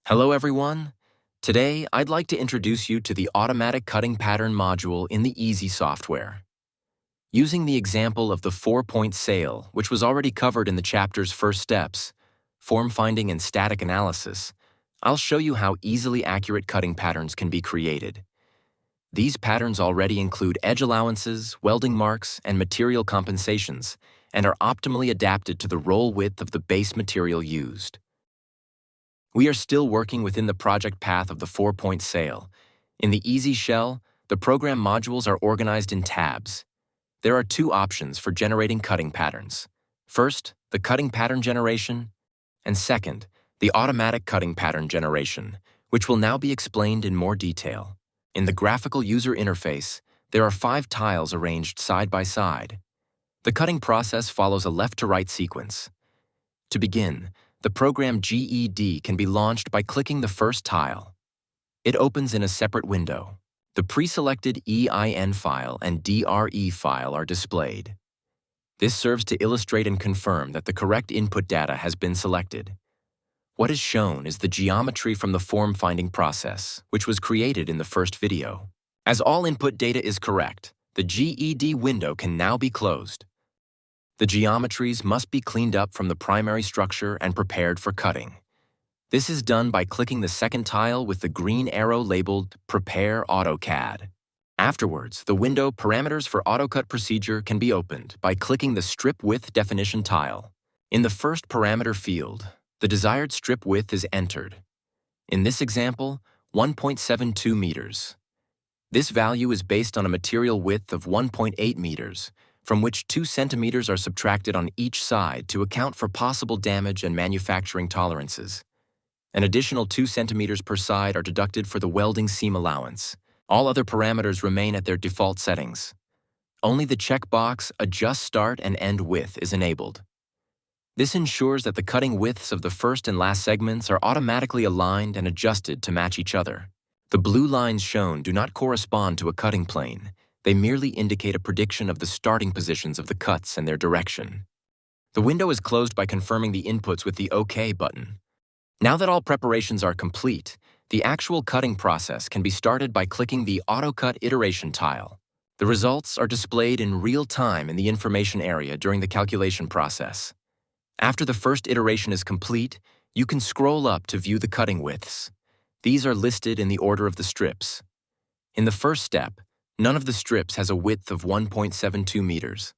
Hello everyone. Today, I'd like to introduce you to the automatic cutting pattern module in the Easy software. Using the example of the 4-point sail, which was already covered in the chapter's first steps, form finding and static analysis, I'll show you how easily accurate cutting patterns can be created. These patterns already include edge allowances, welding marks, and material compensations, and are optimally adapted to the roll width of the base material used. We are still working within the project path of the 4-point sail. In the Easy shell, the program modules are organized in tabs. There are two options for generating cutting patterns. First, the cutting pattern generation, and second, the automatic cutting pattern generation, which will now be explained in more detail. In the graphical user interface, there are 5 tiles arranged side by side. The cutting process follows a left-to-right sequence. To begin, the program GED can be launched by clicking the first tile. It opens in a separate window. The pre-selected EIN file and DRE file are displayed. This serves to illustrate and confirm that the correct input data has been selected. What is shown is the geometry from the form-finding process, which was created in the first video. As all input data is correct, the GED window can now be closed. The geometries must be cleaned up from the primary structure and prepared for cutting. This is done by clicking the second tile with the green arrow labeled Prepare AutoCAD. Afterwards, the window Parameters for AutoCut Procedure can be opened by clicking the Strip Width Definition tile. In the first parameter field, the desired strip width is entered. In this example, 1.72 meters. This value is based on a material width of 1.8 meters, from which 2 centimeters are subtracted on each side to account for possible damage and manufacturing tolerances. An additional 2 centimeters per side are deducted for the welding seam allowance. All other parameters remain at their default settings. Only the checkbox Adjust Start and End Width is enabled. This ensures that the cutting widths of the first and last segments are automatically aligned and adjusted to match each other. The blue lines shown do not correspond to a cutting plane. They merely indicate a prediction of the starting positions of the cuts and their direction. The window is closed by confirming the inputs with the OK button. Now that all preparations are complete, the actual cutting process can be started by clicking the AutoCut Iteration tile. The results are displayed in real time in the information area during the calculation process. After the first iteration is complete, you can scroll up to view the cutting widths. These are listed in the order of the strips. In the first step, none of the strips has a width of 1.72 meters.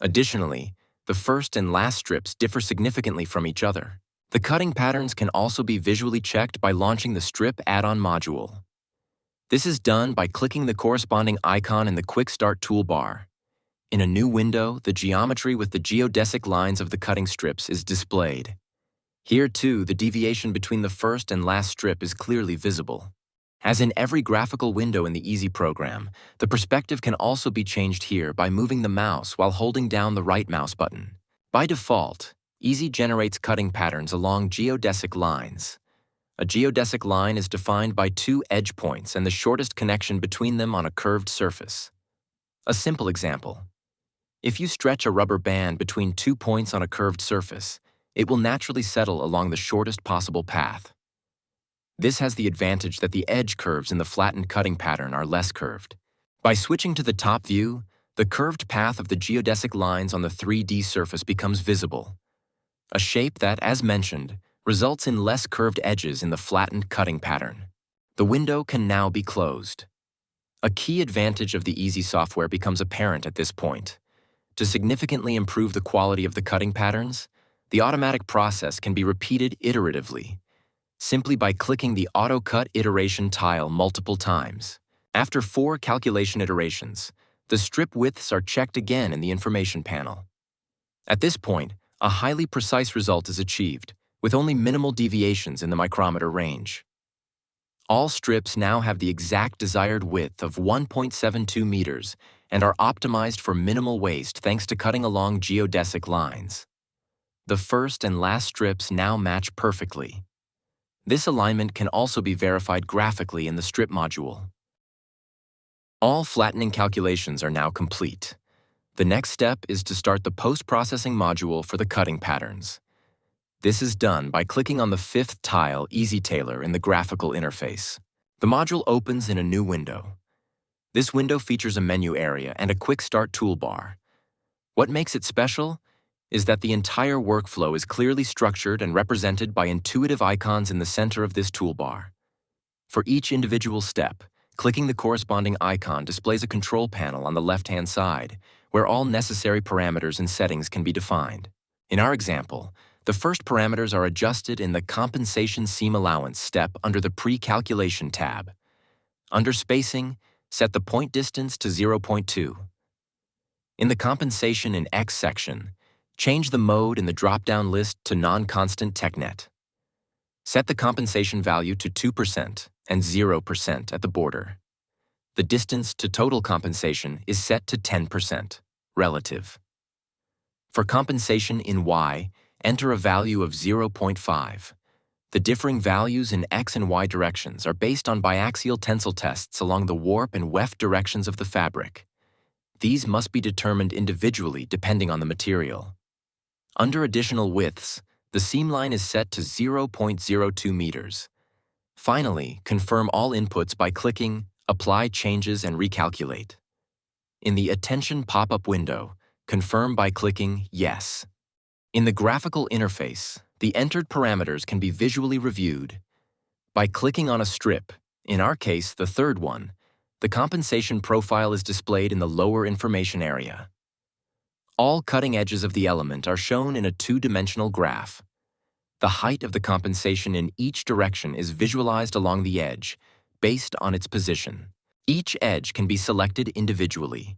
Additionally, the first and last strips differ significantly from each other. The cutting patterns can also be visually checked by launching the Strip add-on module. This is done by clicking the corresponding icon in the Quick Start toolbar. In a new window, the geometry with the geodesic lines of the cutting strips is displayed. Here, too, the deviation between the first and last strip is clearly visible. As in every graphical window in the Easy program, the perspective can also be changed here by moving the mouse while holding down the right mouse button. By default, Easy generates cutting patterns along geodesic lines. A geodesic line is defined by 2 edge points and the shortest connection between them on a curved surface. A simple example. If you stretch a rubber band between 2 points on a curved surface, it will naturally settle along the shortest possible path. This has the advantage that the edge curves in the flattened cutting pattern are less curved. By switching to the top view, the curved path of the geodesic lines on the 3D surface becomes visible. A shape that, as mentioned, results in less curved edges in the flattened cutting pattern. The window can now be closed. A key advantage of the Easy software becomes apparent at this point. To significantly improve the quality of the cutting patterns, the automatic process can be repeated iteratively, simply by clicking the AutoCut Iteration tile multiple times. After 4 calculation iterations, the strip widths are checked again in the information panel. At this point, a highly precise result is achieved, with only minimal deviations in the micrometer range. All strips now have the exact desired width of 1.72 meters and are optimized for minimal waste thanks to cutting along geodesic lines. The first and last strips now match perfectly. This alignment can also be verified graphically in the strip module. All flattening calculations are now complete. The next step is to start the post-processing module for the cutting patterns. This is done by clicking on the fifth tile, Easy Tailor, in the graphical interface. The module opens in a new window. This window features a menu area and a quick start toolbar. What makes it special is that the entire workflow is clearly structured and represented by intuitive icons in the center of this toolbar. For each individual step, clicking the corresponding icon displays a control panel on the left-hand side, where all necessary parameters and settings can be defined. In our example, the first parameters are adjusted in the Compensation Seam Allowance step under the Pre-Calculation tab. Under Spacing, set the point distance to 0.2. In the Compensation in X section, change the mode in the drop-down list to non-constant TechNet. Set the compensation value to 2% and 0% at the border. The distance to total compensation is set to 10%, relative. For compensation in Y, enter a value of 0.5. The differing values in X and Y directions are based on biaxial tensile tests along the warp and weft directions of the fabric. These must be determined individually depending on the material. Under additional widths, the seam line is set to 0.02 meters. Finally, confirm all inputs by clicking Apply Changes and Recalculate. In the Attention pop-up window, confirm by clicking Yes. In the graphical interface, the entered parameters can be visually reviewed. By clicking on a strip, in our case the third one, the compensation profile is displayed in the lower information area. All cutting edges of the element are shown in a two-dimensional graph. The height of the compensation in each direction is visualized along the edge, based on its position. Each edge can be selected individually.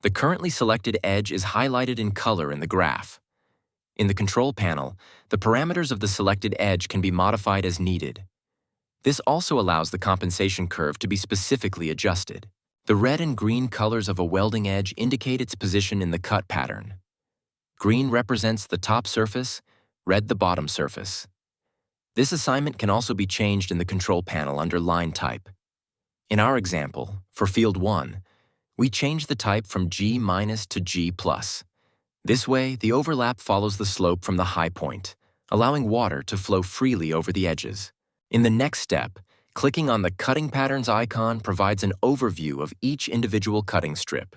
The currently selected edge is highlighted in color in the graph. In the control panel, the parameters of the selected edge can be modified as needed. This also allows the compensation curve to be specifically adjusted. The red and green colors of a welding edge indicate its position in the cut pattern. Green represents the top surface, red the bottom surface. This assignment can also be changed in the control panel under line type. In our example, for field 1, we change the type from G- to G+. This way, the overlap follows the slope from the high point, allowing water to flow freely over the edges. In the next step, clicking on the Cutting Patterns icon provides an overview of each individual cutting strip.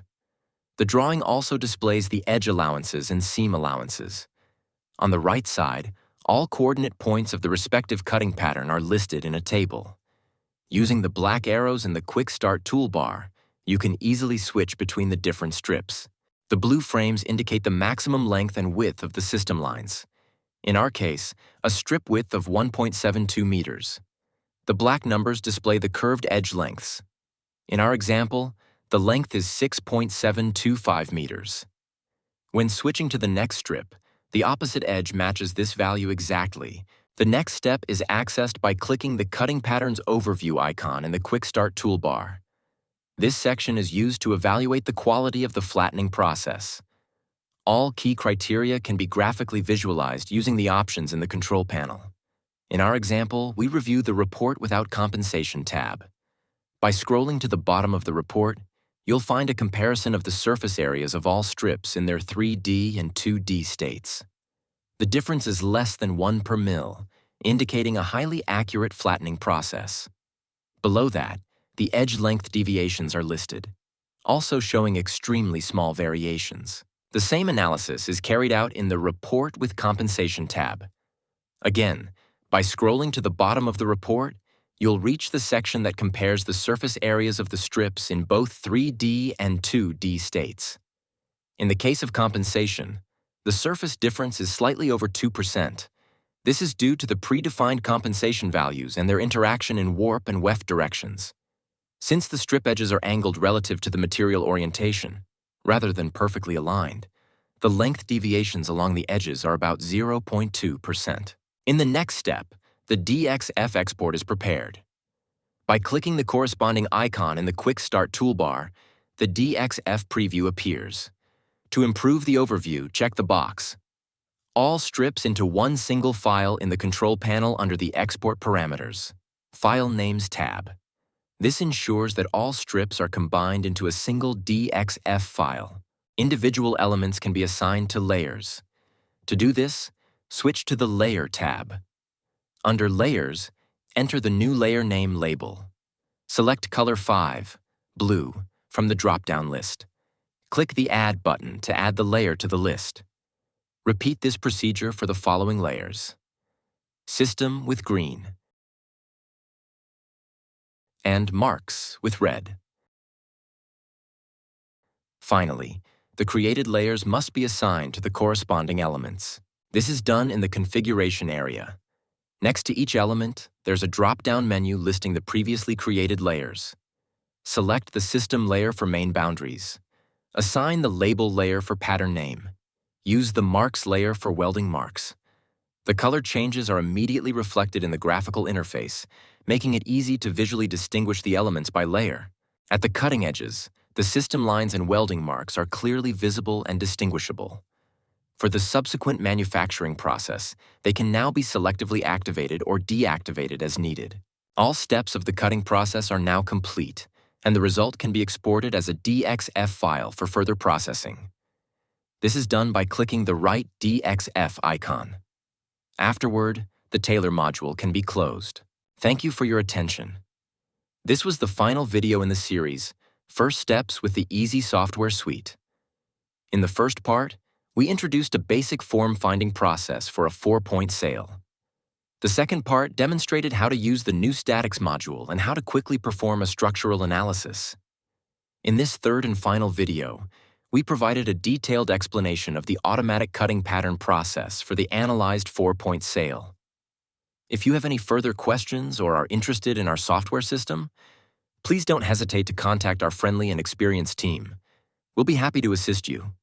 The drawing also displays the edge allowances and seam allowances. On the right side, all coordinate points of the respective cutting pattern are listed in a table. Using the black arrows in the Quick Start toolbar, you can easily switch between the different strips. The blue frames indicate the maximum length and width of the system lines. In our case, a strip width of 1.72 meters. The black numbers display the curved edge lengths. In our example, the length is 6.725 meters. When switching to the next strip, the opposite edge matches this value exactly. The next step is accessed by clicking the Cutting Patterns Overview icon in the Quick Start toolbar. This section is used to evaluate the quality of the flattening process. All key criteria can be graphically visualized using the options in the control panel. In our example, we review the Report Without Compensation tab. By scrolling to the bottom of the report, you'll find a comparison of the surface areas of all strips in their 3D and 2D states. The difference is less than 1 per mil, indicating a highly accurate flattening process. Below that, the edge length deviations are listed, also showing extremely small variations. The same analysis is carried out in the Report with Compensation tab. Again, by scrolling to the bottom of the report, you'll reach the section that compares the surface areas of the strips in both 3D and 2D states. In the case of compensation, the surface difference is slightly over 2%. This is due to the predefined compensation values and their interaction in warp and weft directions. Since the strip edges are angled relative to the material orientation, rather than perfectly aligned, the length deviations along the edges are about 0.2%. In the next step, the DXF Export is prepared. By clicking the corresponding icon in the Quick Start toolbar, the DXF preview appears. To improve the overview, check the box. All strips into one single file in the control panel under the Export Parameters, File Names tab. This ensures that all strips are combined into a single DXF file. Individual elements can be assigned to layers. To do this, switch to the Layer tab. Under Layers, enter the new layer name label. Select Color 5, Blue, from the drop-down list. Click the Add button to add the layer to the list. Repeat this procedure for the following layers: System with green, and Marks with red. Finally, the created layers must be assigned to the corresponding elements. This is done in the Configuration area. Next to each element, there's a drop-down menu listing the previously created layers. Select the System layer for main boundaries. Assign the Label layer for pattern name. Use the Marks layer for welding marks. The color changes are immediately reflected in the graphical interface, making it easy to visually distinguish the elements by layer. At the cutting edges, the system lines and welding marks are clearly visible and distinguishable. For the subsequent manufacturing process, they can now be selectively activated or deactivated as needed. All steps of the cutting process are now complete, and the result can be exported as a DXF file for further processing. This is done by clicking the right DXF icon. Afterward, the Tailor module can be closed. Thank you for your attention. This was the final video in the series, First Steps with the Easy Software Suite. In the first part, we introduced a basic form-finding process for a 4-point sail. The second part demonstrated how to use the new statics module and how to quickly perform a structural analysis. In this third and final video, we provided a detailed explanation of the automatic cutting pattern process for the analyzed 4-point sail. If you have any further questions or are interested in our software system, please don't hesitate to contact our friendly and experienced team. We'll be happy to assist you.